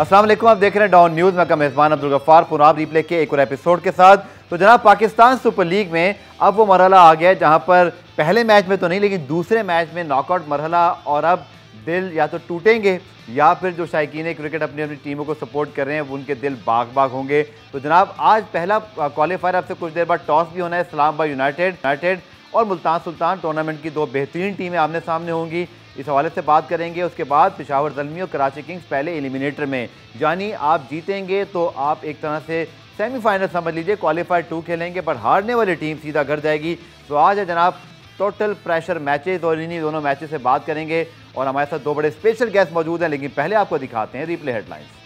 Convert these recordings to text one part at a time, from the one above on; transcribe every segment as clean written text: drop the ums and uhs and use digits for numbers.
अस्सलाम वालेकुम, आप देख रहे हैं डॉन न्यूज़। मैं का मेज़बान अब्दुल गफ्फार पुराब रिप्ले के एक और एपिसोड के साथ। तो जनाब, पाकिस्तान सुपर लीग में अब वो मरहला आ गया है जहां पर पहले मैच में तो नहीं लेकिन दूसरे मैच में नॉकआउट मरहला, और अब दिल या तो टूटेंगे या फिर जो शायकीन क्रिकेट अपनी अपनी टीमों को सपोर्ट कर रहे हैं वो उनके दिल बाग बाग होंगे। तो जनाब, आज पहला क्वालिफायर, अब से कुछ देर बाद टॉस भी होना है। इस्लामाबाद यूनाइटेड और मुल्तान सुल्तान टूर्नामेंट की दो बेहतरीन टीमें आमने सामने होंगी। इस हवाले से बात करेंगे। उसके बाद पेशावर ज़ल्मी और कराची किंग्स पहले एलिमिनेटर में, यानी आप जीतेंगे तो आप एक तरह से सेमीफाइनल समझ लीजिए, क्वालिफायर 2 खेलेंगे, पर हारने वाली टीम सीधा घर जाएगी। तो आज है जनाब टोटल प्रेशर मैचेस और इन्हीं दोनों मैचेस से बात करेंगे। और हमारे साथ दो बड़े स्पेशल गेस्ट मौजूद हैं, लेकिन पहले आपको दिखाते हैं रिप्ले हेडलाइंस।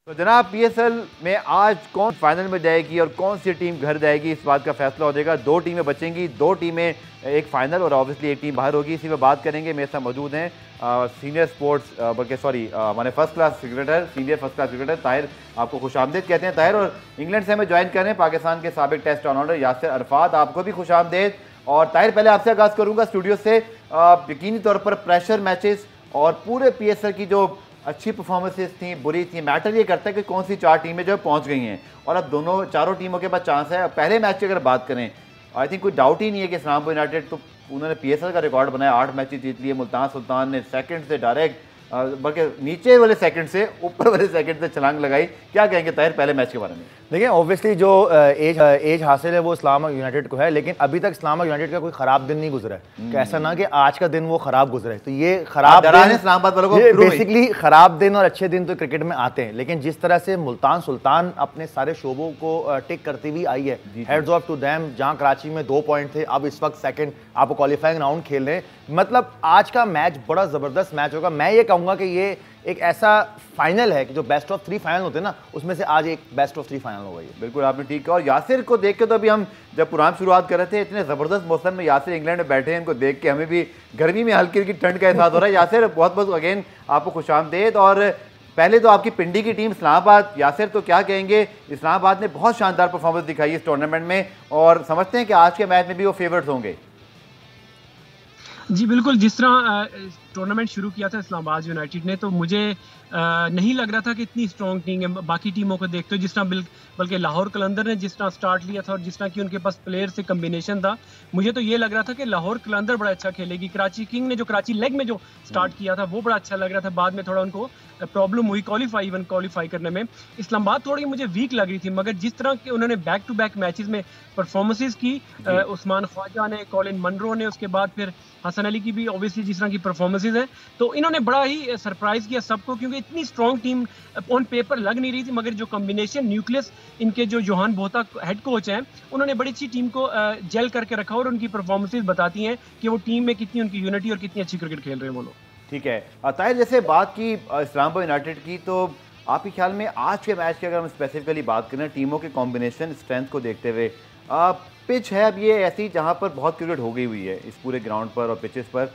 तो जनाब, पीएसएल में आज कौन फाइनल में जाएगी और कौन सी टीम घर जाएगी, इस बात का फैसला हो जाएगा। दो टीमें बचेंगी, दो टीमें एक फाइनल और ऑब्वियसली एक टीम बाहर होगी। इसी में बात करेंगे। मेरे साथ मौजूद हैं सीनियर स्पोर्ट्स बल्कि हमारे फर्स्ट क्लास क्रिकेटर ताहिर, आपको खुशामदीद कहते हैं ताहिर। और इंग्लैंड से हमें ज्वाइन कर रहे हैं पाकिस्तान के साबिक टेस्ट ऑलराउंडर यासिर अरफात, आपको भी खुशामदीद। और ताहिर, पहले आपसे आगाज़ करूँगा स्टूडियो से। यकीनी तौर पर प्रेशर मैचेस और पूरे पीएसएल की जो अच्छी परफॉर्मेंसेस थी, बुरी थी, मैटर ये करता है कि कौन सी चार टीमें जो पहुंच गई हैं, और अब चारों टीमों के पास चांस है। पहले मैच की अगर बात करें, आई थिंक कोई डाउट ही नहीं है कि इस्लामाबाद यूनाइटेड तो उन्होंने पीएसएल का रिकॉर्ड बनाया, 8 मैचेस जीत लिए। मुल्तान सुल्तान ने सेकंड से डायरेक्ट बल्कि नीचे वाले सेकंड से ऊपर वाले सेकंड से छलांग लगाई। क्या कहेंगे ताहिर पहले मैच के बारे में? देखिए, ऑब्वियसली जो एज हासिल है वो इस्लामाबाद यूनाइटेड को है, लेकिन अभी तक इस्लामाबाद यूनाइटेड का कोई खराब दिन नहीं गुजरा है। ऐसा ना कि आज का दिन वो खराब गुजरा है। तो ये खराब दिन इस्लामाबाद वालों को बेसिकली खराब दिन और अच्छे दिन तो क्रिकेट में आते हैं, लेकिन जिस तरह से मुल्तान सुल्तान अपने सारे शोबों को टिक करती हुई आई है, हेड्स ऑफ टू देम। जहां कराची में 2 पॉइंट थे, अब इस वक्त सेकंड, आप क्वालिफाइंग राउंड खेल रहे हैं। मतलब आज का मैच बड़ा जबरदस्त मैच होगा। मैं ये कहूंगा कि ये एक ऐसा फाइनल है कि जो बेस्ट ऑफ 3 फाइनल होते हैं ना, उसमें से आज एक बेस्ट ऑफ 3 फाइनल हो गई है। बिल्कुल, आपने ठीक कहा। और यासिर को देख के तो अभी हम जब पुरानी शुरुआत कर रहे थे, इतने ज़बरदस्त मौसम में यासिर इंग्लैंड में बैठे हैं, इनको देख के हमें भी गर्मी में हल्की हल्की ठंड का एहसास हो रहा है। यासिर, बहुत बहुत अगेन आपको खुशामदीद। और पहले तो आपकी पिंडी की टीम इस्लामाबाद, यासिर तो क्या कहेंगे, इस्लामाबाद ने बहुत शानदार परफॉर्मेंस दिखाई इस टूर्नामेंट में, और समझते हैं कि आज के मैच में भी वो फेवरेट्स होंगे। जी बिल्कुल, जिस तरह टूर्नामेंट शुरू किया था इस्लामाबाद यूनाइटेड ने, तो मुझे नहीं लग रहा था कि इतनी स्ट्रॉन्ग टीम है। बाकी टीमों को देखते हो, जिस तरह बल्कि लाहौर कलंदर ने जिस तरह स्टार्ट लिया था और जिस तरह की उनके पास प्लेयर से कम्बिनेशन था, मुझे तो ये लग रहा था कि लाहौर कलंदर बड़ा अच्छा खेलेगी। कराची किंग ने जो कराची लेग में जो स्टार्ट किया था वो बड़ा अच्छा लग रहा था। बाद में थोड़ा उनको प्रॉब्लम हुई क्वालिफाई करने में। इस्लामाबाद थोड़ी मुझे वीक लग रही थी, मगर जिस तरह के उन्होंने बैक टू बैक मैचेस में परफॉर्मेंसेस की, उस्मान ख्वाजा ने, कॉलिन मनरो ने, उसके बाद फिर हसन अली की भी ऑब्वियसली जिस तरह की परफॉर्मेंसेस है, तो इन्होंने बड़ा ही सरप्राइज किया सबको, क्योंकि इतनी स्ट्रॉन्ग टीम ऑन पेपर लग नहीं रही थी, मगर जो कॉम्बिनेशन न्यूक्लियस इनके जो जोहान बोहता हेड कोच हैं, उन्होंने बड़ी अच्छी टीम को जेल करके रखा, और उनकी परफॉर्मेंसेस बताती हैं कि वो टीम में कितनी उनकी यूनिटी और कितनी अच्छी क्रिकेट खेल रहे हैं वो लोग। ठीक है ताहिर, जैसे बात की इस्लामाबाद यूनाइटेड की, तो आपके ख्याल में आज के मैच की अगर हम स्पेसिफिकली बात करें टीमों के कॉम्बिनेशन स्ट्रेंथ को देखते हुए, पिच है अब ये ऐसी जहाँ पर बहुत क्रिकेट हो गई हुई है इस पूरे ग्राउंड पर और पिचेस पर,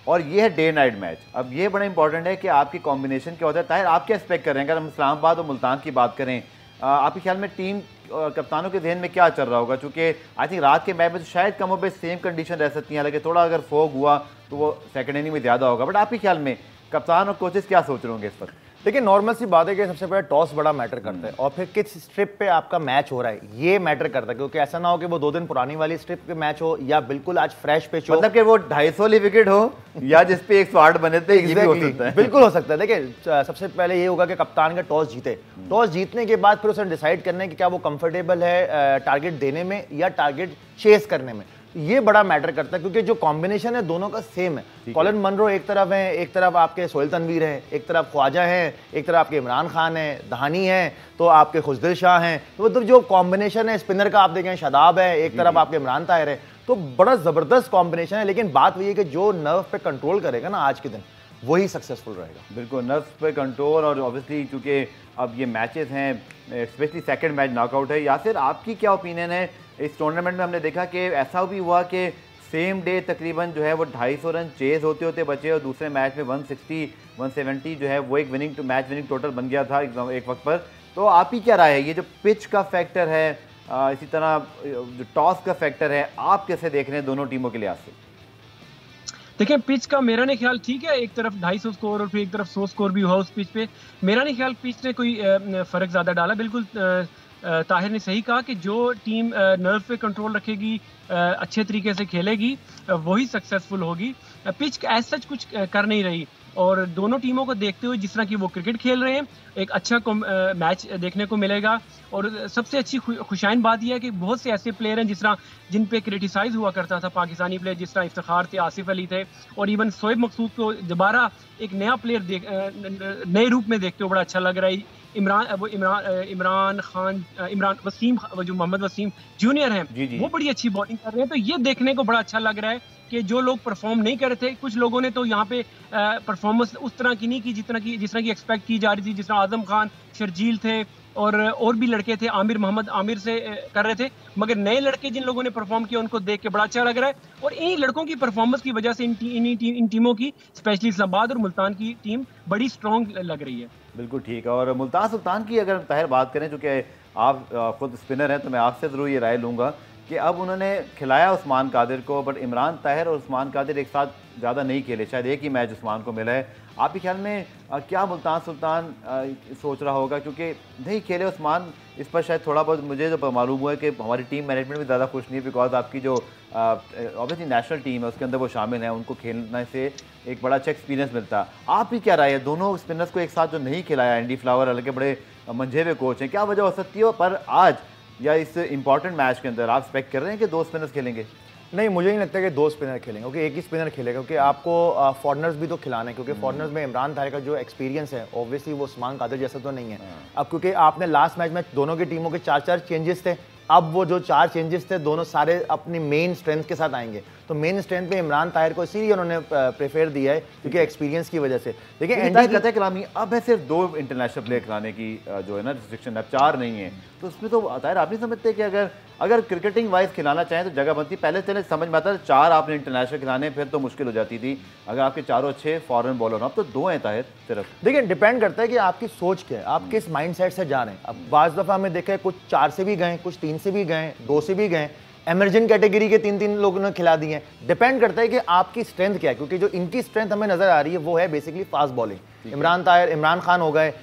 और ये है डे नाइट मैच। अब ये बड़ा इंपॉर्टेंट है कि आपकी कॉम्बिनेशन क्या होता है। ताहिर, आप क्या एक्सपेक्ट कर रहे हैं अगर हम इस्लामाबाद और मुल्तान की बात करें? आपके ख्याल में टीम कप्तानों के जहन में क्या चल रहा होगा? चूँकि आई थिंक रात के मैच में तो शायद कम और सेम कंडीशन रह सकती हैं, हालांकि थोड़ा अगर फोग हुआ तो वो सेकंड इनिंग में ज़्यादा होगा, बट आपके ख्याल में कप्तान और कोचेस क्या सोच रहे होंगे इस पर? देखिए, नॉर्मल सी बात है कि सबसे पहले टॉस बड़ा मैटर करता है, और फिर किस स्ट्रिप पे आपका मैच हो रहा है ये मैटर करता है, क्योंकि ऐसा ना हो कि वो 2 दिन पुरानी वाली स्ट्रिप पे मैच हो या बिल्कुल आज फ्रेश पिच हो, मतलब कि वो 250 वाली विकेट हो या जिस पे 108 बने थे, ये भी हो सकता है। बिल्कुल हो सकता है। देखिए, सबसे पहले ये होगा कि कप्तान का टॉस जीते। टॉस जीतने के बाद फिर उसे डिसाइड करना है कि क्या वो कंफर्टेबल है टारगेट देने में या टारगेट चेस करने में। ये बड़ा मैटर करता है, क्योंकि जो कॉम्बिनेशन है दोनों का सेम है। कॉलिन मनरो एक तरफ है, एक तरफ आपके सोहेल तनवीर हैं, एक तरफ ख्वाजा हैं, एक तरफ आपके इमरान खान है, दहानी है, तो आपके खुशदिल शाह हैं। तो मतलब जो कॉम्बिनेशन है स्पिनर का, आप देखें शादाब है, एक तरफ आपके इमरान ताहिर है, तो बड़ा जबरदस्त कॉम्बिनेशन है। लेकिन बात वही है कि जो नर्व पे कंट्रोल करेगा ना आज के दिन, वही सक्सेसफुल रहेगा। बिल्कुल, नर्व पे कंट्रोल, और ऑब्वियसली क्योंकि अब ये मैचेस हैं, स्पेशली सेकंड मैच नॉकआउट है। यासिर, आपकी क्या ओपिनियन है? इस टूर्नामेंट में हमने देखा कि ऐसा भी हुआ कि सेम डे तकरीबन जो है वो 250 रन चेज होते होते बचे, और दूसरे मैच में 160-170 जो है वो एक मैच विनिंग टोटल बन गया था एक वक्त पर। तो आपकी क्या राय है? ये जो पिच का फैक्टर है, इसी तरह जो टॉस का फैक्टर है, आप कैसे देख रहे हैं दोनों टीमों के लिहाज से? देखिए पिच का मेरा नहीं ख्याल, ठीक है, एक तरफ 250 स्कोर और फिर एक तरफ 100 स्कोर भी हुआ उस पिच पे। मेरा नहीं ख्याल पिच ने कोई फर्क ज्यादा डाला। बिल्कुल ताहिर ने सही कहा कि जो टीम नर्व पे कंट्रोल रखेगी, अच्छे तरीके से खेलेगी, वही सक्सेसफुल होगी। पिच एज सच कुछ कर नहीं रही, और दोनों टीमों को देखते हुए जिस तरह की वो क्रिकेट खेल रहे हैं, एक अच्छा मैच देखने को मिलेगा। और सबसे अच्छी खुशाइन बात यह है कि बहुत से ऐसे प्लेयर हैं जिन पे क्रिटिसाइज हुआ करता था पाकिस्तानी प्लेयर, जिस तरह इफ्तिखार थे, आसिफ अली थे, और इवन शोएब मकसूद को दोबारा एक नया प्लेयर नए रूप में देखते हुए बड़ा अच्छा लग रहा है। इमरान खान, इमरान वसीम, जो मोहम्मद वसीम जूनियर हैं, वो बड़ी अच्छी बॉलिंग कर रहे हैं। तो ये देखने को बड़ा अच्छा लग रहा है कि जो लोग परफॉर्म नहीं कर रहे थे, कुछ लोगों ने तो यहाँ पे परफॉर्मेंस उस तरह की नहीं की जिस तरह की एक्सपेक्ट की जा रही थी। जिस तरह आजम खान, शर्जील थे और भी लड़के थे, मोहम्मद आमिर से कर रहे थे, मगर नए लड़के जिन लोगों ने परफॉर्म किया उनको देख के बड़ा अच्छा लग रहा है। और इन्हीं लड़कों की परफॉर्मेंस की वजह से इन टीमों की, स्पेशली इस्लामाबाद और मुल्तान की टीम बड़ी स्ट्रॉन्ग लग रही है। बिल्कुल ठीक है। और मुल्तान सुल्तान की अगर ताहिर बात करें, चूँकि आप खुद स्पिनर हैं, तो मैं आपसे ज़रूर ये राय लूँगा कि अब उन्होंने खिलाया उस्मान कादिर को, बट इमरान ताहिर और उस्मान कादिर एक साथ ज़्यादा नहीं खेले, शायद एक ही मैच उस्मान को मिला है। आपके ख्याल में क्या मुल्तान सुल्तान सोच रहा होगा, क्योंकि नहीं खेले उस्मान, इस पर शायद थोड़ा बहुत मुझे जो मालूम हुआ है कि हमारी टीम मैनेजमेंट भी ज़्यादा खुश नहीं है, बिकॉज आपकी जो ऑब्वियसली नेशनल टीम है उसके अंदर वो शामिल हैं, उनको खेलने से एक बड़ा अच्छा एक्सपीरियंस मिलता है। आपकी क्या राय है, दोनों स्पिनर्स को एक साथ जो नहीं खिलाया, एंडी फ्लावर हालांकि बड़े मंझे हुए कोच हैं, क्या वजह हो सकती है? पर आज या इस इंपॉर्टेंट मैच के अंदर आप एक्सपेक्ट कर रहे हैं कि दो स्पिनर्स खेलेंगे? नहीं, मुझे नहीं लगता कि दो स्पिनर खेलेंगे, क्योंकि एक ही स्पिनर खेलेगा, क्योंकि आपको फॉरनर्स भी तो खिलाना है, क्योंकि फॉरनर्स में इमरान ताहिर का जो एक्सपीरियंस है ऑब्वियसली वो उस्मान कादिर जैसा तो नहीं है। अब क्योंकि आपने लास्ट मैच में दोनों की टीमों के 4-4 चेंजेस थे, अब वो जो 4 चेंजेस थे दोनों सारे अपनी मेन स्ट्रेंथ के साथ आएंगे, तो मेन स्ट्रेंथ पे इमरान ताहिर को इसीलिए उन्होंने प्रेफर दिया है, क्योंकि एक्सपीरियंस की वजह से। देखिए कहते हैं कलामी अब है सिर्फ 2 इंटरनेशनल प्लेयर खिलाने की जो है ना रिस्ट्रिक्शन, अब 4 नहीं है, तो उसमें तो ताहिर आप नहीं समझते कि अगर क्रिकेटिंग वाइज खिलाना चाहें तो जगह बनती, पहले चले समझ में आता था 4 आपने इंटरनेशनल खिलाने, फिर तो मुश्किल हो जाती थी अगर आपके चारों अच्छे फॉरेन बॉलर हो। अब तो 2 हैं ताहिर सिर्फ। देखिए डिपेंड करता है कि आपकी सोच क्या है, आप किस माइंडसेट से जा रहे हैं। अब बाज़ दफ़ा हमें देखा है कुछ 4 से भी गए, कुछ 3 से भी गए, 2 से भी गए, एमरजेंट कैटेगरी के 3-3 लोगों ने खिला दिए हैं। डिपेंड करता है कि आपकी स्ट्रेंथ क्या है, क्योंकि जो इनकी स्ट्रेंथ हमें नजर आ रही है वो है basically fast bowling. Imran Tahir, Imran Khan हो गए,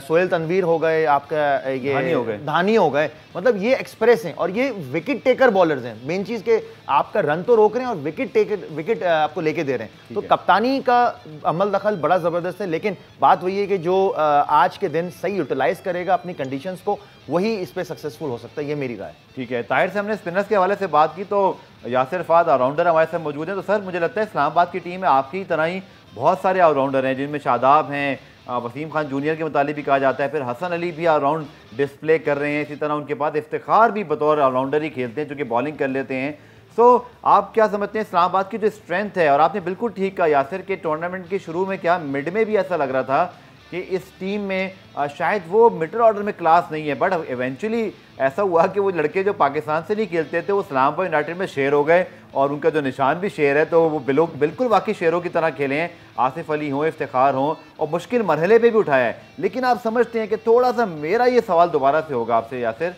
सोहेल तनवीर हो गए, आपका ये धानी हो गए, मतलब ये एक्सप्रेस हैं और ये विकेट टेकर बॉलर्स हैं। मेन चीज़ के आपका रन तो रोक रहे हैं और विकेट आपको लेके दे रहे हैं। तो कप्तानी का अमल दखल बड़ा ज़बरदस्त है, लेकिन बात वही है कि जो आज के दिन सही यूटिलाइज करेगा अपनी कंडीशंस को, वही इस पर सक्सेसफुल हो सकता है, ये मेरी राय। ठीक है, ताहिर से हमने स्पिनर्स के हवाले से बात की, तो यासिर फाद ऑलराउंडर हमारे साथ मौजूद हैं। तो सर मुझे लगता है इस्लामाबाद की टीम में आपकी तरह ही बहुत सारे ऑलराउंडर हैं, जिनमें शादाब हैं, वसीम खान जूनियर के मुतालिक भी कहा जाता है, फिर हसन अली भी ऑलराउंड डिस्प्ले कर रहे हैं, इसी तरह उनके पास इफ्तिखार भी बतौर ऑलराउंडर ही खेलते हैं, जो कि बॉलिंग कर लेते हैं। सो आप क्या समझते हैं इस्लामाबाद की जो स्ट्रेंथ है? और आपने बिल्कुल ठीक कहा यासिर के टूर्नामेंट के शुरू में क्या मिड में भी ऐसा लग रहा था कि इस टीम में शायद वो मिडल ऑर्डर में क्लास नहीं है, बट इवेंचुअली ऐसा हुआ कि वो लड़के जो पाकिस्तान से नहीं खेलते थे वो इस्लामाबाद यूनाइटेड में शेर हो गए, और उनका जो निशान भी शेर है, तो वो बिल्कुल वाकई शेरों की तरह खेले हैं। आसिफ अली हों, इफ्तिखार हों, और मुश्किल मरहले पे भी उठाया है। लेकिन आप समझते हैं कि थोड़ा सा मेरा ये सवाल दोबारा से होगा आपसे यासिर,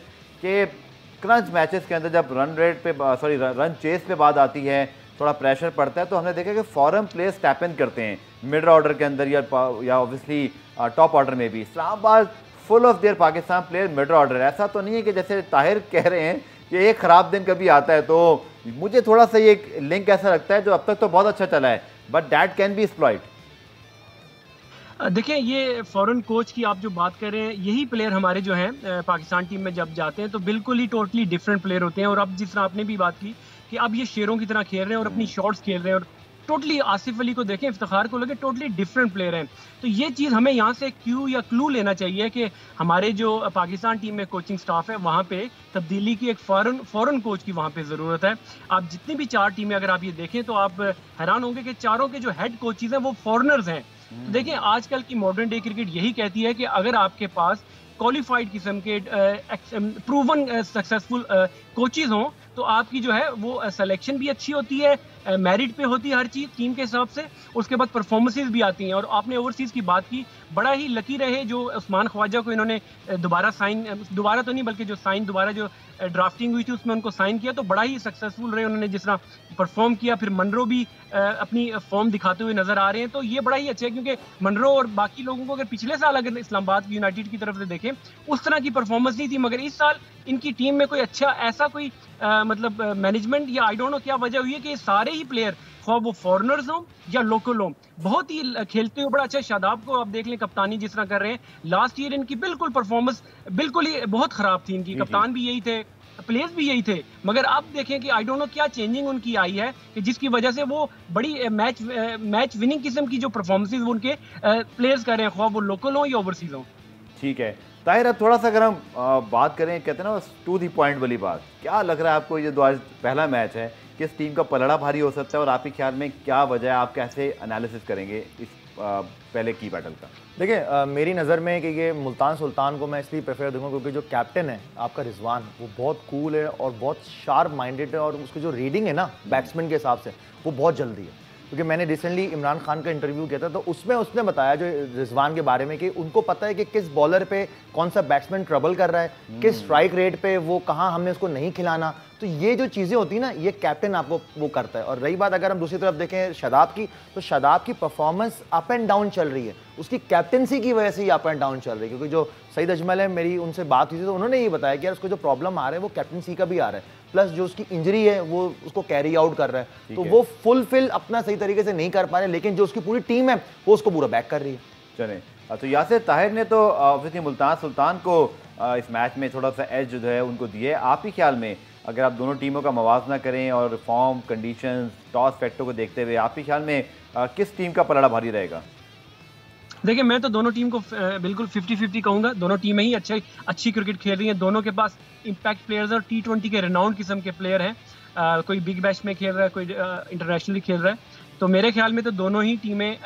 कि क्रंच मैचेस के अंदर जब रन चेस पे बात आती है, थोड़ा प्रेशर पड़ता है, तो हमने देखा कि फॉरेन प्लेयर्स टैप इन करते हैं मिड ऑर्डर के अंदर या ऑब्वियसली टॉप ऑर्डर में भी। Islamabad full of their Pakistan player mid order, ऐसा तो नहीं है कि जैसे ताहिर कह रहे हैं कि एक ख़राब दिन कभी आता है। तो मुझे थोड़ा सा ये लिंक ऐसा लगता है जो अब तक तो बहुत अच्छा चला है, but that can be exploit. देखिए ये फॉरेन कोच की आप जो बात कर रहे हैं, यही प्लेयर हमारे जो हैं पाकिस्तान टीम में जब जाते हैं तो बिल्कुल ही टोटली डिफरेंट प्लेयर होते हैं। और अब जिस तरह आपने भी बात की कि अब ये शेरों की तरह खेल रहे हैं और अपनी शॉट्स खेल रहे हैं, और टोटली आसिफ अली को देखें, इफ्तिखार को लगे, टोटली डिफरेंट प्लेयर हैं। तो ये चीज़ हमें यहाँ से क्लू लेना चाहिए कि हमारे जो पाकिस्तान टीम में कोचिंग स्टाफ है वहाँ पे तब्दीली की, एक फॉरेन कोच की वहाँ पे ज़रूरत है। आप जितनी भी 4 टीमें अगर आप ये देखें तो आप हैरान होंगे कि चारों के जो हेड कोचेज हैं वो फॉरेनर्स हैं। तो देखिए आजकल की मॉडर्न डे क्रिकेट यही कहती है कि अगर आपके पास क्वालिफाइड किस्म के प्रूवन सक्सेसफुल कोचेज हों तो आपकी जो है वो सिलेक्शन भी अच्छी होती है, मेरिट पे होती है हर चीज़ टीम के हिसाब से, उसके बाद परफॉर्मेंसेस भी आती हैं। और आपने ओवरसीज़ की बात की, बड़ा ही लकी रहे जो उस्मान ख्वाजा को इन्होंने दोबारा तो नहीं बल्कि जो दोबारा जो ड्राफ्टिंग हुई थी उसमें उनको साइन किया, तो बड़ा ही सक्सेसफुल रहे उन्होंने जिस तरह परफॉर्म किया। फिर मनरो भी अपनी फॉर्म दिखाते हुए नजर आ रहे हैं, तो ये बड़ा ही अच्छा है क्योंकि मनरो और बाकी लोगों को अगर पिछले साल अगर इस्लामाबाद यूनाइटेड की तरफ से देखें उस तरह की परफॉर्मेंस नहीं थी, मगर इस साल इनकी टीम में कोई अच्छा ऐसा कोई मतलब मैनेजमेंट या आई डोंट नो क्या वजह हुई है कि सारे ही प्लेयर खो वो फॉरेनर्स हों या लोकल हों बहुत ही खेलते हुए बड़ा अच्छा। शादाब को आप देख लें कप्तानी जिस तरह कर रहे हैं, लास्ट ईयर इनकी बिल्कुल परफॉर्मेंस बिल्कुल ही बहुत खराब थी इनकी, कप्तान भी यही थे, प्लेयर्स भी यही थे, मगर अब देखें कि आई डोंट नो क्या चेंजिंग उनकी आई है कि जिसकी वजह से वो बड़ी मैच विनिंग किस्म की जो परफॉर्मेंसेस उनके प्लेयर्स कर रहे हैं, खो वो लोकल हों या ओवरसीज हों। ठीक है ताहिर, अब थोड़ा सा अगर हम बात करें, कहते हैं ना टू दी पॉइंट वाली बात, क्या लग रहा है आपको ये जो आज पहला मैच है किस टीम का पलड़ा भारी हो सकता है और आपके ख्याल में क्या वजह है, आप कैसे एनालिसिस करेंगे इस पहले की बैटल का? देखिए मेरी नज़र में कि ये मुल्तान सुल्तान को मैं इसलिए प्रेफर दूंगा क्योंकि जो कैप्टन है आपका रिजवान वो बहुत कूल है और बहुत शार्प माइंडेड है और उसकी जो रीडिंग है ना बैट्समैन के हिसाब से वो बहुत जल्दी है। क्योंकि मैंने रिसेंटली इमरान खान का इंटरव्यू किया था तो उसमें उसने बताया जो रिजवान के बारे में कि उनको पता है कि किस बॉलर पे कौन सा बैट्समैन ट्रबल कर रहा है, किस स्ट्राइक रेट पे वो कहाँ हमने उसको नहीं खिलाना, तो ये जो चीज़ें होती हैं ना ये कैप्टन आपको वो करता है। और रही बात अगर हम दूसरी तरफ देखें शादाब की, तो शादाब की परफॉर्मेंस अप एंड डाउन चल रही है, उसकी कैप्टनसी की वजह से ही अप एंड डाउन चल रही है। क्योंकि जो सईद अजमल है मेरी उनसे बात हुई थी तो उन्होंने ये बताया कि यार उसको जो प्रॉब्लम आ रहा है वो कैप्टनसी का भी आ रहा है, प्लस जो उसकी इंजरी है वो उसको कैरी आउट कर रहा है, तो वो फुलफिल अपना सही तरीके से नहीं कर पा रहे, लेकिन जो उसकी पूरी टीम है वो उसको पूरा बैक कर रही है। चले तो यासिर ताहिर ने तो ऑब्वियसली मुल्तान सुल्तान को इस मैच में थोड़ा सा एज जो है उनको दिए। आप ही ख्याल में अगर आप दोनों टीमों का मवाजना करें और फॉर्म कंडीशंस टॉस फैक्टर को देखते हुए आप ही ख्याल में किस टीम का पलड़ा भारी रहेगा? देखिए मैं तो दोनों टीम को बिल्कुल 50-50 कहूंगा, दोनों टीमें ही अच्छी क्रिकेट खेल रही हैं, दोनों के पास इम्पैक्ट प्लेयर्स और T20 के रिनाउंड किस्म के प्लेयर हैं, कोई बिग बैश में खेल रहा है, कोई इंटरनेशनली खेल रहा है, तो मेरे ख्याल में तो दोनों ही टीमें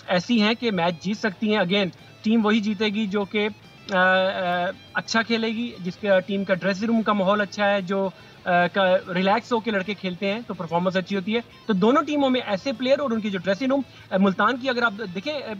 ऐसी हैं कि मैच जीत सकती हैं। अगेन टीम वही जीतेगी जो कि अच्छा खेलेगी, जिसके टीम का ड्रेसिंग रूम का माहौल अच्छा है, जो रिलैक्स होकर लड़के खेलते हैं तो परफॉर्मेंस अच्छी होती है। तो दोनों टीमों में ऐसे प्लेयर और उनकी जो ड्रेसिंग रूम, मुल्तान की अगर आप देखें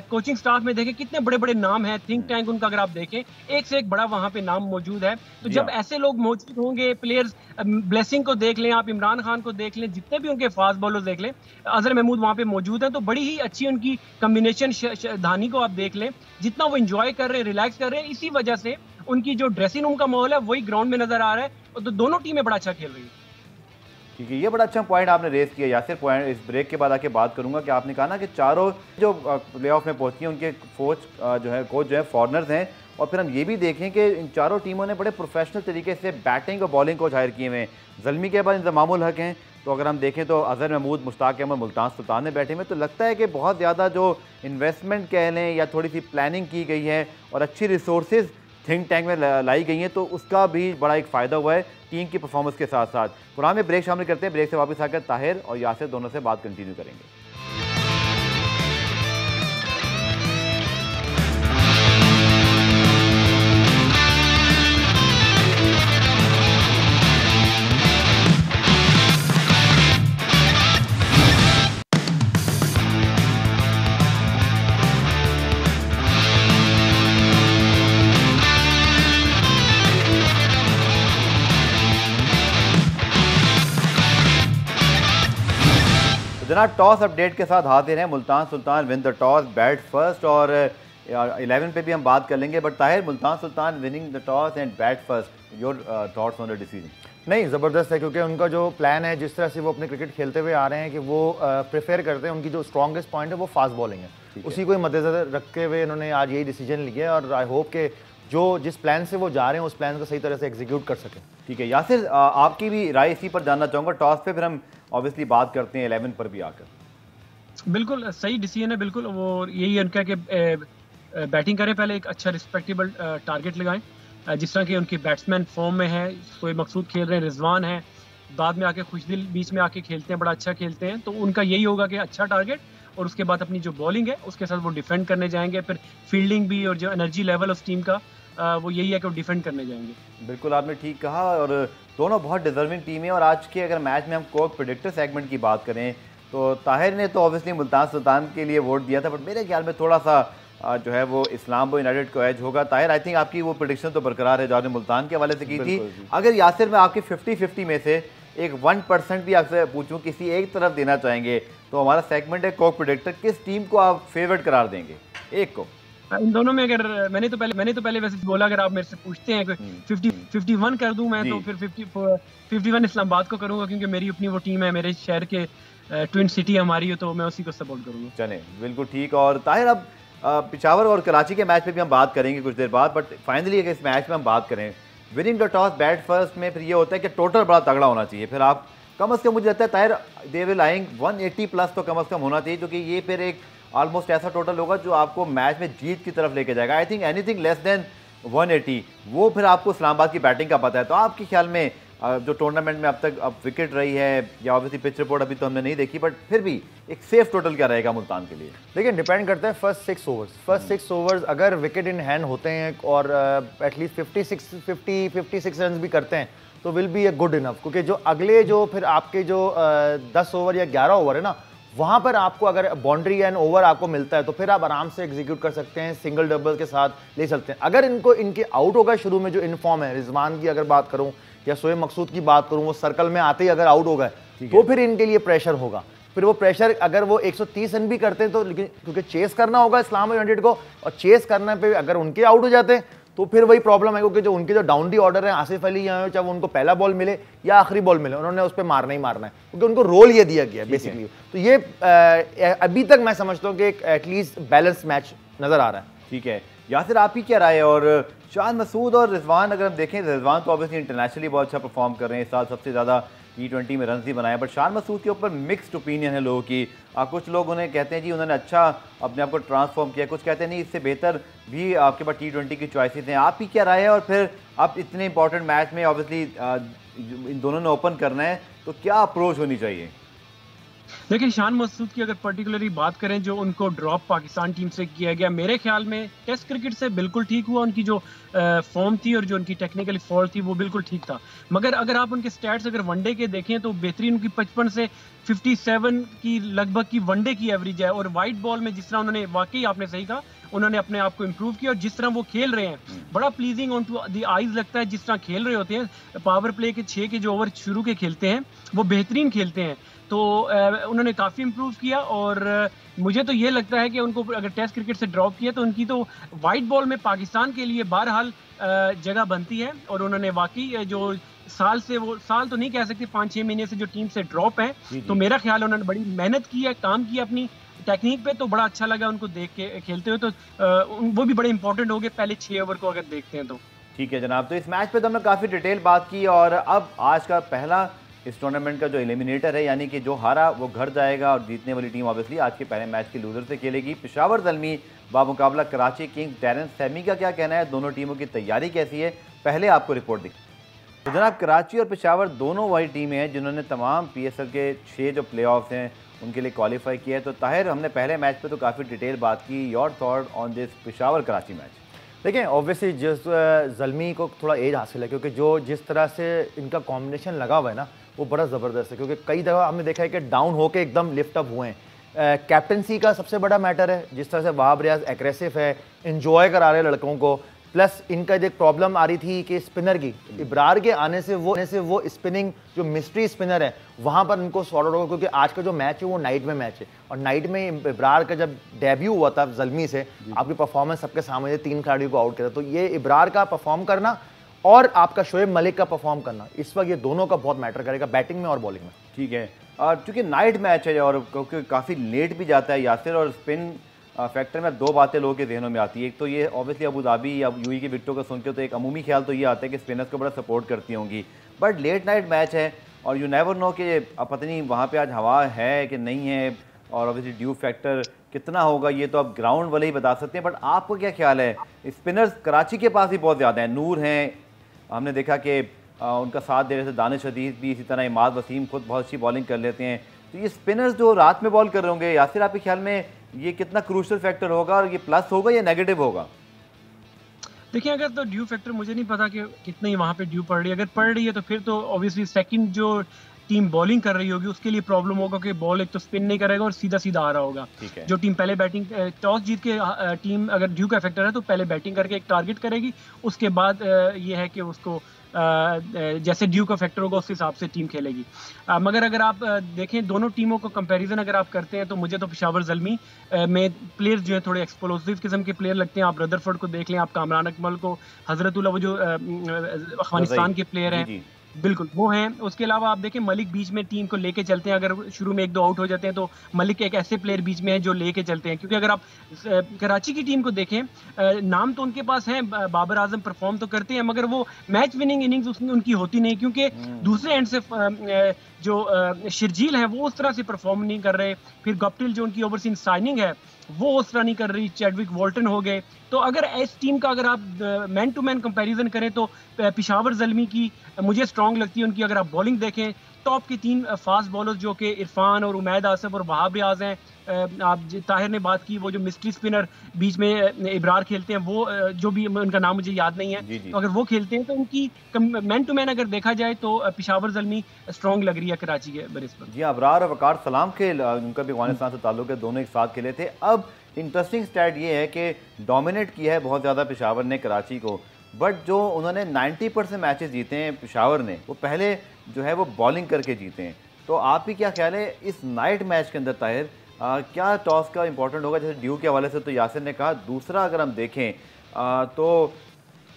कोचिंग स्टाफ में देखें कितने बड़े बड़े नाम हैं, थिंक टैंक उनका अगर आप देखें एक से एक बड़ा वहां पे नाम मौजूद है। तो जब ऐसे लोग मौजूद होंगे, प्लेयर्स ब्लेसिंग को देख लें आप, इमरान खान को देख लें, जितने भी उनके फास्ट बॉलर देख लें, अजहर महमूद वहां पे मौजूद हैं, तो बड़ी ही अच्छी उनकी कम्बिनेशन। धानी को आप देख लें जितना वो इंजॉय कर रहे हैं, रिलैक्स कर रहे हैं, इसी वजह से उनकी जो ड्रेसिंग रूम का माहौल है वही ग्राउंड में नजर आ रहा है, तो दोनों टीमें बड़ा अच्छा खेल रही है। ठीक है, ये बड़ा अच्छा पॉइंट आपने रेस किया यासिर। पॉइंट इस ब्रेक के बाद आके बात करूंगा कि आपने कहा ना कि चारों जो प्लेऑफ में पहुंची हैं उनके कोच जो है फॉरनर्स हैं, और फिर हम ये भी देखें कि इन चारों टीमों ने बड़े प्रोफेशनल तरीके से बैटिंग और बॉलिंग कोच हायर किए हुए हैं। ज़ल्मी के बाद इंतज़ामुल हक हैं, तो अगर हम देखें तो अजहर महमूद, मुश्ताक अहमद, मुल्तान सुल्तान ने बैटिंग में, तो लगता है कि बहुत ज़्यादा जो इन्वेस्टमेंट कह लें या थोड़ी सी प्लानिंग की गई है और अच्छी रिसोर्सेज थिंक टैंक में लाई गई हैं, तो उसका भी बड़ा एक फ़ायदा हुआ है टीम की परफॉर्मेंस के साथ साथ। प्रोग्राम में ब्रेक शामिल करते हैं, ब्रेक से वापस आकर ताहिर और यासिर दोनों से बात कंटिन्यू करेंगे। जनाब टॉस अपडेट के साथ हाजिर हैं। Multan Sultan win the toss, bat first, और 11 पे भी हम बात कर लेंगे, but Tahir Multan Sultan winning the toss and bat first, your thoughts on the decision? नहीं, ज़बरदस्त है, क्योंकि उनका जो प्लान है, जिस तरह से वो अपने क्रिकेट खेलते हुए आ रहे हैं कि वो प्रेफर करते हैं, उनकी जो स्ट्रॉन्गेस्ट पॉइंट है वो फास्ट बॉलिंग है, उसी को मद्देनजर रखते हुए इन्होंने आज यही डिसीजन लिया है और आई होप के जो जिस प्लान से वो जा रहे हैं उस प्लान को सही तरह से एग्जीक्यूट कर सकें। ठीक है यासिर, आपकी भी राय इसी पर जानना चाहूँगा। टॉस पे फिर हम ऑब्वियसली बात करते हैं 11 पर भी आकर। बिल्कुल सही डिसीजन है, बिल्कुल वो यही है उनका कि बैटिंग करें, पहले एक अच्छा रिस्पेक्टेबल टारगेट लगाएं, जिस तरह के उनके बैट्समैन फॉर्म में है, कोई मकसूद खेल रहे हैं, रिजवान है, बाद में आके खुशदिल बीच में आके खेलते हैं, बड़ा अच्छा खेलते हैं, तो उनका यही होगा कि अच्छा टारगेट, और उसके बाद अपनी जो बॉलिंग है उसके साथ वो डिफेंड करने जाएंगे, फिर फील्डिंग भी और जो एनर्जी लेवल उस टीम का वो यही है कि वो डिफेंड करने जाएंगे। बिल्कुल आपने ठीक कहा, और दोनों बहुत डिजर्विंग टीम है। और आज के अगर मैच में हम कोक प्रेडिक्टर सेगमेंट की बात करें तो ताहिर ने तो ऑब्वियसली मुल्तान सुल्तान के लिए वोट दिया था, बट मेरे ख्याल में थोड़ा सा जो है वो इस्लामाबाद यूनाइटेड को एज होगा। ताहिर, आई थिंक आपकी वो प्रेडिक्शन तो बरकरार है जो आपने मुल्तान के हवाले से की थी। अगर यासिर में आपकी 50-50 में से एक 1% भी आपसे पूछूं किसी एक तरफ देना चाहेंगे तो हमारा सेगमेंट है कोक प्रेडिक्टर, किस टीम को आप फेवरेट करार देंगे? एक को इन दोनों में अगर मैंने तो पहले वैसे बोला, अगर आप मेरे से पूछते हैं 51 कर दूं मैं, तो फिर 51 इस्लामाबाद को करूंगा, क्योंकि मेरी अपनी वो टीम है, मेरे शहर के ट्विन सिटी हमारी हो, तो मैं उसी को सपोर्ट करूंगा। चले, बिल्कुल ठीक। और ताहिर, अब पेशावर और कराची के मैच पे भी हम बात करेंगे कुछ देर बाद, बट फाइनली अगर इस मैच में हम बात करें winning the toss bat first में, फिर ये होता है कि टोटल बड़ा तगड़ा होना चाहिए। फिर आप कम अज़ कम, मुझे लगता है Tahir they will eyeing 180 plus तो कम अज़ कम होना चाहिए, क्योंकि ये फिर एक ऑलमोस्ट ऐसा टोटल होगा जो आपको मैच में जीत की तरफ लेके जाएगा। I think anything less than 180 वो फिर आपको इस्लामाबाद की बैटिंग का पता है। तो आपके ख्याल में जो टूर्नामेंट में अब तक अब विकेट रही है, या ऑब्वियसली पिच रिपोर्ट अभी तो हमने नहीं देखी, बट फिर भी एक सेफ टोटल क्या रहेगा मुल्तान के लिए? देखिए, डिपेंड करता है फर्स्ट 6 ओवर्स अगर विकेट इन हैंड होते हैं और एटलीस्ट 56 रन भी करते हैं तो will be a good enough, क्योंकि जो अगले जो फिर आपके जो 10 ओवर या 11 ओवर है ना, वहां पर आपको अगर बाउंड्री एंड ओवर आपको मिलता है तो फिर आप आराम से एग्जीक्यूट कर सकते हैं, सिंगल डबल के साथ ले सकते हैं। अगर इनके आउट होगा शुरू में, जो इनफॉर्म है, रिजवान की अगर बात करूं या शोएब मकसूद की बात करूं, वो सर्कल में आते ही अगर आउट हो गए तो फिर इनके लिए प्रेशर होगा। फिर वो प्रेशर अगर वो 130 रन भी करते हैं तो, लेकिन क्योंकि चेस करना होगा इस्लामाबाद यूनाइटेड को, और चेस करने पे अगर उनके आउट हो जाते हैं तो फिर वही प्रॉब्लम है, क्योंकि जो उनके जो डाउन डी ऑर्डर है, आसिफ अली या चाहे वो उनको पहला बॉल मिले या आखिरी बॉल मिले, उन्होंने उस पर मारना ही मारना है, क्योंकि उनको रोल ये दिया गया है बेसिकली। तो ये अभी तक मैं समझता हूँ कि एक एटलीस्ट बैलेंस मैच नजर आ रहा है। ठीक है यासिर, आपकी क्या राय है? और शान मसूद और रिजवान, अगर हम देखें रिजवान तो ऑब्वियसली इंटरनेशनली बहुत अच्छा परफॉर्म कर रहे हैं, इस साल सबसे ज़्यादा T20 में रन ही बनाए, बट शान मसूद के ऊपर मिक्स्ड ओपिनियन है लोगों की। कुछ लोग उन्हें कहते हैं जी उन्होंने अच्छा अपने आप को ट्रांसफॉर्म किया, कुछ कहते हैं नहीं इससे बेहतर भी आपके पास T20 की चॉइसेस हैं। आपकी क्या राय है? और फिर आप इतने इंपॉर्टेंट मैच में ऑब्वियसली इन दोनों ने ओपन करना है, तो क्या अप्रोच होनी चाहिए? देखिए, शान मसूद की अगर पर्टिकुलरली बात करें, जो उनको ड्रॉप पाकिस्तान टीम से किया गया, मेरे ख्याल में टेस्ट क्रिकेट से बिल्कुल ठीक हुआ। उनकी जो फॉर्म थी और जो उनकी टेक्निकली फॉल्ट थी वो बिल्कुल ठीक था। मगर अगर आप उनके स्टैट्स अगर वनडे के देखें तो बेहतरीन उनकी 55 से 57 की लगभग की वनडे की एवरेज है। और वाइट बॉल में जिस तरह उन्होंने, वाकई आपने सही कहा, उन्होंने अपने आप को इम्प्रूव किया, और जिस तरह वो खेल रहे हैं बड़ा pleasing on to the eyes लगता है। जिस तरह खेल रहे होते हैं, पावर प्ले के 6 के जो ओवर शुरू के खेलते हैं वो बेहतरीन खेलते हैं। तो उन्होंने काफ़ी इम्प्रूव किया, और मुझे तो ये लगता है कि उनको अगर टेस्ट क्रिकेट से ड्रॉप किया तो उनकी तो वाइट बॉल में पाकिस्तान के लिए बहरहाल जगह बनती है। और उन्होंने वाकई जो साल तो नहीं कह सकते, 5-6 महीने से जो टीम से ड्रॉप है, तो मेरा ख्याल उन्होंने बड़ी मेहनत की है, काम किया अपनी टेक्निक पे, तो बड़ा अच्छा लगा उनको देख के खेलते हुए। तो वो भी बड़े इंपॉर्टेंट हो गए पहले 6 ओवर को अगर देखते हैं तो। ठीक है जनाब, तो इस मैच पे तो हमने काफ़ी डिटेल बात की, और अब आज का पहला इस टूर्नामेंट का जो एलिमिनेटर है, यानी कि जो हारा वो घर जाएगा, और जीतने वाली टीम ऑब्वियसली आज के पहले मैच के लूजर से खेलेगी। पेशावर ज़ल्मी बामुकाबला कराची किंग्स। डैरेन सैमी का क्या कहना है? दोनों टीमों की तैयारी कैसी है? पहले आपको रिपोर्ट दी। तो जनाब, कराची और पेशावर दोनों वही टीमें हैं जिन्होंने तमाम PSL के 6 जो प्ले ऑफ्स हैं उनके लिए क्वालिफाई किया है। तो ताहिर, हमने पहले मैच पे तो काफ़ी डिटेल बात की, your thought on this Peshawar Karachi match? देखिए, ऑब्वियसली जिस ज़ल्मी को थोड़ा एज हासिल है, क्योंकि जो जिस तरह से इनका कॉम्बिनेशन लगा हुआ है ना, वो बड़ा ज़बरदस्त है, क्योंकि कई दफ़ा हमने देखा है कि डाउन होके एकदम लिफ्ट अप हुए हैं। कैप्टनसी का सबसे बड़ा मैटर है, जिस तरह से वहाब रियाज एग्रेसिव है, इंजॉय करा रहे लड़कों को। प्लस इनका एक प्रॉब्लम आ रही थी कि स्पिनर की, इब्रार के आने से वो स्पिनिंग जो मिस्ट्री स्पिनर है वहाँ पर इनको सॉर्ट आउट होगा, क्योंकि आज का जो मैच है वो नाइट में मैच है, और नाइट में इब्रार का जब डेब्यू हुआ था ज़ल्मी से, आपकी परफॉर्मेंस सबके सामने 3 खिलाड़ियों को आउट किया, तो ये इब्रार का परफॉर्म करना और आपका शोएब मलिक का परफॉर्म करना, इस वक्त ये दोनों का बहुत मैटर करेगा बैटिंग में और बॉलिंग में। ठीक है, और चूँकि नाइट मैच है और क्योंकि काफ़ी लेट भी जाता है यासिर, और स्पिन फैक्टर में 2 बातें लोगों के जहनों में आती है। एक तो ये ऑब्वियसली अबू धाबी या यूएई की विकेटों को सुन के तो एक अमूमी ख्याल तो ये आता है कि स्पिनर्स को बड़ा सपोर्ट करती होंगी, बट लेट नाइट मैच है और यू नेवर नो कि पता नहीं वहाँ पे आज हवा है कि नहीं है, और ऑब्वियसली ड्यू फैक्टर कितना होगा ये तो अब ग्राउंड वाले ही बता सकते हैं। बट आपको क्या ख्याल है? स्पिनर्स कराची के पास भी बहुत ज़्यादा हैं, नूर हैं, हमने देखा कि उनका साथ दे रहे थे दानिश अदीज भी, इसी तरह इमाद वसीम खुद बहुत अच्छी बॉलिंग कर लेते हैं। तो ये स्पिनर्स जो रात में बॉल कर रहे होंगे, यासिर आपके ख्याल में ये कितना क्रूशल फैक्टर होगा, और ये प्लस होगा या नेगेटिव होगा? देखिए, अगर तो ड्यू फैक्टर मुझे नहीं पता कि कितनी वहाँ पे ड्यू पड़ रही है। अगर पड़ रही है तो फिर तो ऑब्वियसली सेकंड जो टीम बॉलिंग कर रही होगी उसके लिए प्रॉब्लम होगा कि बॉल एक तो स्पिन नहीं करेगा और सीधा-सीधा आ रहा होगा। ठीक है। जो टीम पहले बैटिंग टॉस जीत के टीम अगर ड्यू का फैक्टर है तो पहले बैटिंग करके एक टारगेट करेगी। उसके बाद ये है कि उसको जैसे ड्यू का फैक्टर होगा उस हिसाब से टीम खेलेगी। मगर अगर आप देखें दोनों टीमों को कंपैरिजन अगर आप करते हैं तो मुझे तो पेशावर ज़ल्मी में प्लेयर्स जो है थोड़े एक्सप्लोसिव किस्म के प्लेयर लगते हैं। आप रदरफोर्ड को देख लें, आप कामरान अकमल को, हजरतुल्लाह वो जो अफगानिस्तान के प्लेयर हैं, जी, जी। बिल्कुल वो हैं। उसके अलावा आप देखें मलिक बीच में टीम को लेके चलते हैं। अगर शुरू में 1-2 आउट हो जाते हैं तो मलिक एक ऐसे प्लेयर बीच में है जो लेके चलते हैं। क्योंकि अगर आप कराची की टीम को देखें, नाम तो उनके पास है, बाबर आजम परफॉर्म तो करते हैं मगर वो मैच विनिंग इनिंग्स उनकी होती नहीं, क्योंकि दूसरे एंड से जो शिरजील है वो उस तरह से परफॉर्म नहीं कर रहे। फिर गप्टिल जो उनकी ओवरसीज साइनिंग है वो उस तरह नहीं कर रही। चैडविक वॉल्टन हो गए। तो अगर इस टीम का अगर आप मैन टू मैन कंपैरिजन करें तो पेशावर ज़ल्मी की मुझे स्ट्रांग लगती है। उनकी अगर आप बॉलिंग देखें, टॉप के 3 फास्ट बॉलर्स जो कि इरफान और उमैद आसिफ और वहाब रियाज हैं। आप ताहिर ने बात की, वो जो मिस्ट्री स्पिनर बीच में इब्रार खेलते हैं, वो जो भी उनका नाम मुझे याद नहीं है, तो अगर वो खेलते हैं तो उनकी मैन टू मैन अगर देखा जाए तो पेशावर ज़ल्मी स्ट्रांग लग रही है कराची के बनिस्बत। जी, अबरार और वकार सलाम के उनका भी अफगानिस्तान से ताल्लुक है, दोनों एक साथ खेले थे। अब इंटरेस्टिंग स्टैट ये है कि डोमिनेट किया है बहुत ज़्यादा पेशावर ने कराची को, बट जो उन्होंने 90% मैचेस जीते हैं पेशावर ने, वो पहले जो है वो बॉलिंग करके जीते हैं। तो आप ही क्या ख्याल है इस नाइट मैच के अंदर ताहिर, क्या टॉस का इंपॉर्टेंट होगा? जैसे ड्यू के हवाले से तो यासिर ने कहा। दूसरा अगर हम देखें तो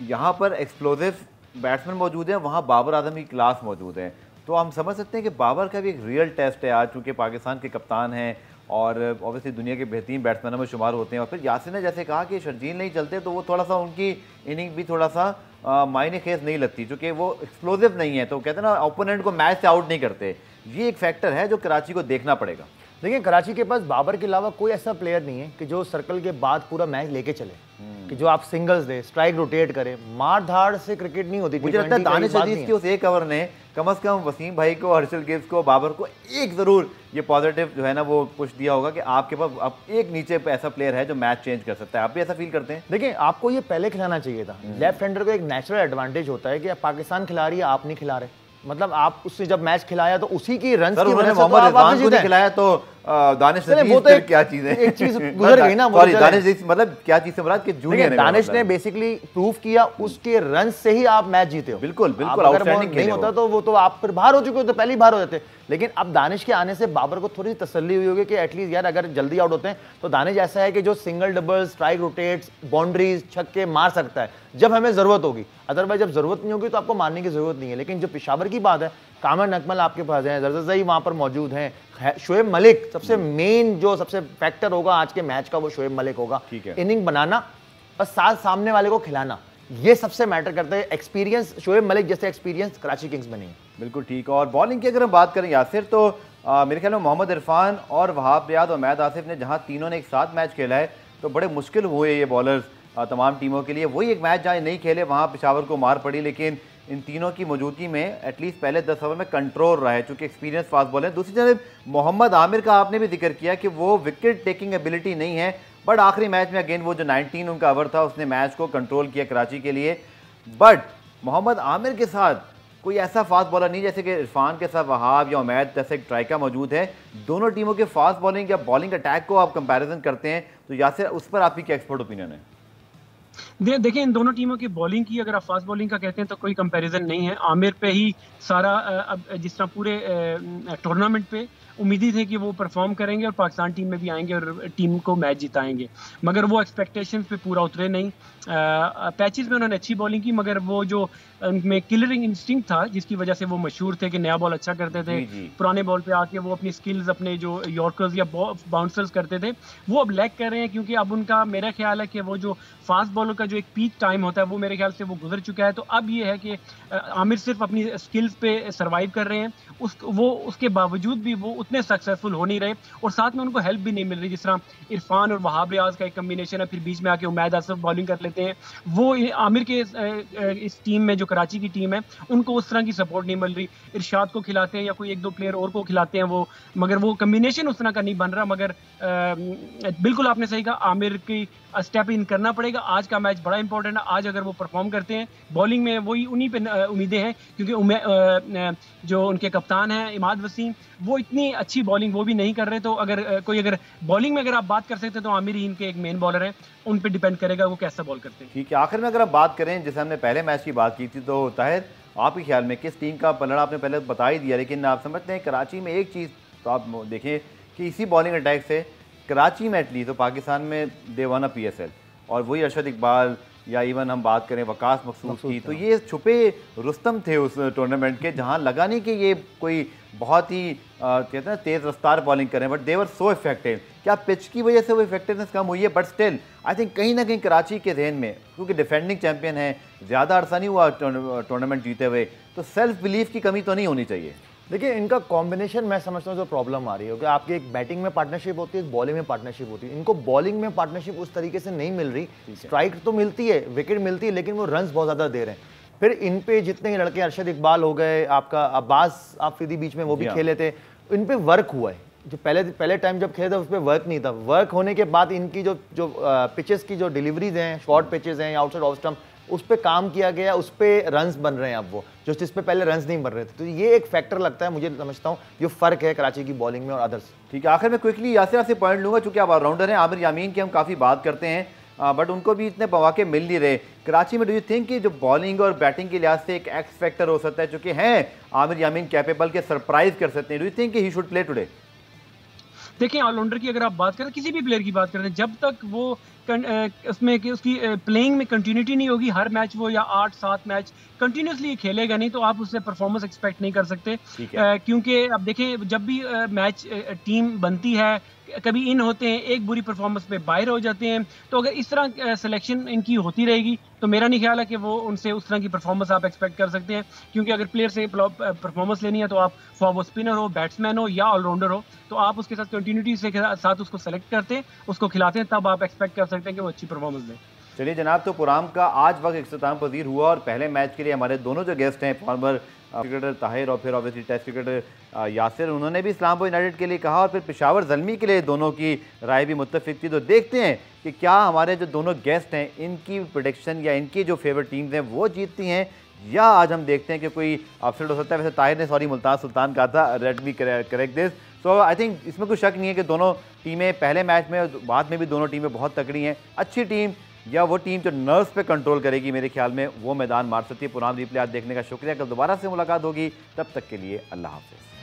यहाँ पर एक्सप्लोजिव बैट्समैन मौजूद हैं, वहाँ बाबर आजम की क्लास मौजूद है। तो हम समझ सकते हैं कि बाबर का भी एक रियल टेस्ट है आज, चूँकि पाकिस्तान के कप्तान हैं और ऑब्वियसली दुनिया के बेहतरीन बैट्समैनों में शुमार होते हैं। और फिर यासिर ने जैसे कहा कि शर्जील नहीं चलते तो वो थोड़ा सा उनकी इनिंग भी थोड़ा सा मायने खेज नहीं लगती, क्योंकि वो एक्सप्लोजिव नहीं है। तो कहते हैं ना, ओपोनेंट को मैच से आउट नहीं करते। ये एक फैक्टर है जो कराची को देखना पड़ेगा। देखिए, कराची के पास बाबर के अलावा कोई ऐसा प्लेयर नहीं है कि जो सर्कल के बाद पूरा मैच लेके चले, कि जो आप सिंगल्स दे, स्ट्राइक रोटेट करे। मार धाड़ से क्रिकेट नहीं होती। मुझे लगता है दानिश अजीज के उस एक ओवर ने कम से कम वसीम भाई को, हर्षल गिब्स को, बाबर को एक जरूर ये पॉजिटिव जो है ना वो पुश दिया होगा कि आपके पास अब एक नीचे पे ऐसा प्लेयर है जो मैच चेंज कर सकता है। आप भी ऐसा फील करते हैं? देखिए, आपको ये पहले खिलाना चाहिए था। लेफ्ट हैंडर को एक नेचुरल एडवांटेज होता है कि पाकिस्तान खिला रही है, आप नहीं खिला रहे। मतलब आप उससे जब मैच खिलाया तो उसी की रन की वजह से तो आप वापस जीते। खिलाया तो दानिश वो तो क्या चीज है, एक चीज गुजर गई ना। सॉरी, दानिश मतलब क्या चीज से मुराद कि जूनियर दानिश ने बेसिकली प्रूव किया, उसके रन से ही आप मैच जीते हो। बिल्कुल बिल्कुल, अगर वो नहीं होता तो वो तो आप फिर बाहर हो चुके हो, तो पहले ही बाहर हो जाते। लेकिन अब दानिश के आने से बाबर को थोड़ी तसल्ली हुई होगी कि एटलीस्ट यार अगर जल्दी आउट होते हैं तो दानिश ऐसा है कि जो single double, strike rotates, boundaries, छक्के मार सकता है जब हमें जरूरत होगी। अदरवाइज जब जरूरत नहीं होगी तो आपको मारने की जरूरत नहीं है। लेकिन जो पेशावर की बात है, कामरान अकमल आपके पास है, जरजई वहां पर मौजूद हैं, शोएब मलिक सबसे मेन जो सबसे फैक्टर होगा आज के मैच का वो शोएब मलिक होगा। इनिंग बनाना और साथ सामने वाले को खिलाना, ये सबसे मैटर करता है। एक्सपीरियंस, शोएब मलिक जैसे एक्सपीरियंस कराची किंग्स में नहीं है। बिल्कुल ठीक। और बॉलिंग की अगर हम बात करें यासिर, तो मेरे ख्याल में मोहम्मद इरफान और वहाब रियाज और उमैद आसिफ ने जहां तीनों ने एक साथ मैच खेला है तो बड़े मुश्किल हुए ये बॉलर्स तमाम टीमों के लिए। वही एक मैच जहाँ नहीं खेले वहाँ पेशावर को मार पड़ी, लेकिन इन तीनों की मौजूदगी में एटलीस्ट पहले 10 ओवर में कंट्रोल रहा है, चूँकि एक्सपीरियंस फास्ट बॉलर है। दूसरी तरफ मोहम्मद आमिर का आपने भी जिक्र किया कि वो विकेट टेकिंग एबिलिटी नहीं है, बट आखिरी मैच में अगेन वो जो 19 उनका ओवर था उसने मैच को कंट्रोल किया कराची के लिए। बट मोहम्मद आमिर के साथ कोई ऐसा फास्ट बॉलर नहीं जैसे कि इरफान के साथ वहाब या उमैद जैसे एक ट्राइका मौजूद है। दोनों टीमों के फास्ट बॉलिंग या बॉलिंग अटैक को आप कंपैरिजन करते हैं तो यासिर उस पर आपकी क्या एक्सपर्ट ओपिनियन है? देखिए, इन दोनों टीमों की बॉलिंग की अगर आप फास्ट बॉलिंग का कहते हैं तो कोई कंपैरिजन नहीं है। आमिर पे ही सारा अब जिस तरह पूरे टूर्नामेंट पे उम्मीद थी कि वो परफॉर्म करेंगे और पाकिस्तान टीम में भी आएंगे और टीम को मैच जिताएंगे, मगर वो एक्सपेक्टेशंस पे पूरा उतरे नहीं। पैचेस में उन्होंने अच्छी बॉलिंग की, मगर वो जो उनमें किलरिंग इंस्टिंक्ट था जिसकी वजह से वो मशहूर थे कि नया बॉल अच्छा करते थे, पुराने बॉल पे आके वो अपनी स्किल्स, अपने जो यॉर्कर्स या बाउंसर्स करते थे, वो अब लैक कर रहे हैं। क्योंकि अब उनका मेरा ख्याल है कि वो जो फास्ट बॉलर का जो एक पीक टाइम होता है वो मेरे ख्याल से वो गुजर चुका है। तो अब ये है कि आमिर सिर्फ अपनी स्किल्स पे सर्वाइव कर रहे हैं, उसके बावजूद भी वो उतने सक्सेसफुल हो नहीं रहे और साथ में उनको हेल्प भी नहीं मिल रही। जिस तरह इरफान और वहाब रियाज का एक कम्बिनेशन है, फिर बीच में आके उमैद आसिफ बॉलिंग कर लेते हैं, वो आमिर के इस टीम में जो कराची की टीम है उनको उस तरह की सपोर्ट नहीं मिल रही। इरशाद को खिलाते हैं या कोई एक दो प्लेयर और को खिलाते हैं वो, मगर वो कम्बिनेशन उस तरह का नहीं बन रहा। मगर बिल्कुल आपने सही कहा, आमिर की स्टेप इन करना पड़ेगा। आज का मैच बड़ा इंपॉर्टेंट है। आज अगर वो परफॉर्म करते हैं बॉलिंग में, वही उन्हीं पे उम्मीदें हैं, क्योंकि जो उनके कप्तान हैं इमाद वसीम, वो इतनी अच्छी बॉलिंग वो भी नहीं कर रहे। तो अगर बॉलिंग में अगर आप बात कर सकते हैं तो आमिर रहीम के एक मेन बॉलर हैं, उन पे डिपेंड करेगा वो कैसा बॉल करते हैं। ठीक है, आखिर में अगर आप बात करें, जैसे हमने पहले मैच की बात की थी, तो ताहिर आपके ख्याल में किस टीम का पलड़ा, आपने पहले बता ही दिया, लेकिन आप समझते हैं कराची में एक चीज़ तो आप देखें कि इसी बॉलिंग अटैक से कराची में एटलीस्ट तो पाकिस्तान में दे वन PSL, और वही अरशद इकबाल या इवन हम बात करें वकास मकसूद की, तो ये छुपे रुस्तम थे उस टूर्नामेंट के, जहां लगा नहीं कि ये कोई बहुत ही कहते हैं तेज़ रफ्तार बॉलिंग करें, बट देवर सो इफेक्टिव। क्या पिच की वजह से वो इफेक्टिवनेस कम हुई है? बट स्टिल आई थिंक कहीं ना कहीं कराची के जहन में, क्योंकि डिफेंडिंग चैंपियन है, ज़्यादा अरसा नहीं हुआ टूर्नामेंट जीते हुए, तो सेल्फ बिलीफ की कमी तो नहीं होनी चाहिए। देखिए, इनका कॉम्बिनेशन मैं समझता हूँ जो प्रॉब्लम आ रही है कि आपकी एक बैटिंग में पार्टनरशिप होती है, एक बॉलिंग में पार्टनरशिप होती है। इनको बॉलिंग में पार्टनरशिप उस तरीके से नहीं मिल रही। स्ट्राइक तो मिलती है, विकेट मिलती है, लेकिन वो रन्स बहुत ज़्यादा दे रहे हैं। फिर इन पे जितने ही लड़के, अरशद इकबाल हो गए, आपका अब्बास आफरीदी बीच में वो भी खेले थे, इन पे वर्क हुआ है। जो पहले टाइम जब खेले थे उस पर वर्क नहीं था। वर्क होने के बाद इनकी जो पिचेस की जो डिलीवरीज हैं, शॉर्ट पिचेस हैं या आउटसाइड ऑफ स्टंप, उस पर काम किया गया, उस पर रन्स बन रहे हैं अब वो, जो जिस पे पहले रन्स नहीं बन रहे थे। तो ये एक फैक्टर लगता है, मुझे समझता हूँ जो फ़र्क है कराची की बॉलिंग में और अदर्स। ठीक है, आखिर में क्विकली यासिर आपसे पॉइंट लूँगा, चूँकि आप ऑलराउंडर हैं। आमिर यामीन की हम काफ़ी बात करते हैं, बट उनको भी इतने मौके मिल नहीं रहे कराची में। डू यू थिंक कि जो बॉलिंग और बैटिंग के लिहाज से एक एक्स फैक्टर हो सकता है, चूँकि हैं आमिर यामीन कैपेबल के सरप्राइज कर सकते हैं? Do you think he should play today? देखिए, ऑलराउंडर की अगर आप बात करें, किसी भी प्लेयर की बात करें, जब तक वो उसमें कि उसकी प्लेइंग में कंटिन्यूटी नहीं होगी, हर मैच वो या 8-7 मैच कंटिन्यूसली खेलेगा नहीं, तो आप उससे परफॉर्मेंस एक्सपेक्ट नहीं कर सकते। क्योंकि अब देखें, जब भी मैच टीम बनती है, कभी इन होते हैं, एक बुरी परफॉर्मेंस पे बाहर हो जाते हैं। तो अगर इस तरह सिलेक्शन इनकी होती रहेगी तो मेरा नहीं ख्याल है कि वो उनसे उस तरह की परफॉर्मेंस आप एक्सपेक्ट कर सकते हैं। क्योंकि अगर प्लेयर से परफॉर्मेंस लेनी है तो आप वो स्पिनर हो, बैट्समैन हो या ऑलराउंडर हो, तो आप उसके साथ कंटिन्यूटी से साथ उसको सेलेक्ट करते हैं, उसको खिलाते हैं, तब आप एक्सपेक्ट कर सकते हैं कि वो अच्छी परफॉर्मेंस दें। चलिए जनाब, तो प्रोग्राम का आज वक्त इख्तिताम पजीर हुआ, और पहले मैच के लिए हमारे दोनों जो गेस्ट हैं, फॉर्मर क्रिकेटर ताहिर और फिर ऑब्वियसली टेस्ट क्रिकेटर यासिर, उन्होंने भी इस्लामाबाद यूनाइटेड के लिए कहा और फिर पेशावर ज़ल्मी के लिए दोनों की राय भी मुत्तफिक थी। तो देखते हैं कि क्या हमारे जो दोनों गेस्ट हैं इनकी प्रेडिक्शन या इनकी जो फेवरेट टीम्स हैं वो जीतती हैं, या आज हम देखते हैं कि कोई अपसेट हो सकता है। वैसे ताहिर ने मुल्तान सुल्तान कहा था, red me correct this. So I think इसमें कोई शक नहीं है कि दोनों टीमें पहले मैच में और बाद में भी दोनों टीमें बहुत तकड़ी हैं। अच्छी टीम या वो टीम जो नर्व्स पे कंट्रोल करेगी, मेरे ख्याल में वो मैदान मार सकती है। पुराना रिप्ले आज देखने का शुक्रिया। कल दोबारा से मुलाकात होगी, तब तक के लिए अल्लाह हाफ़िज़।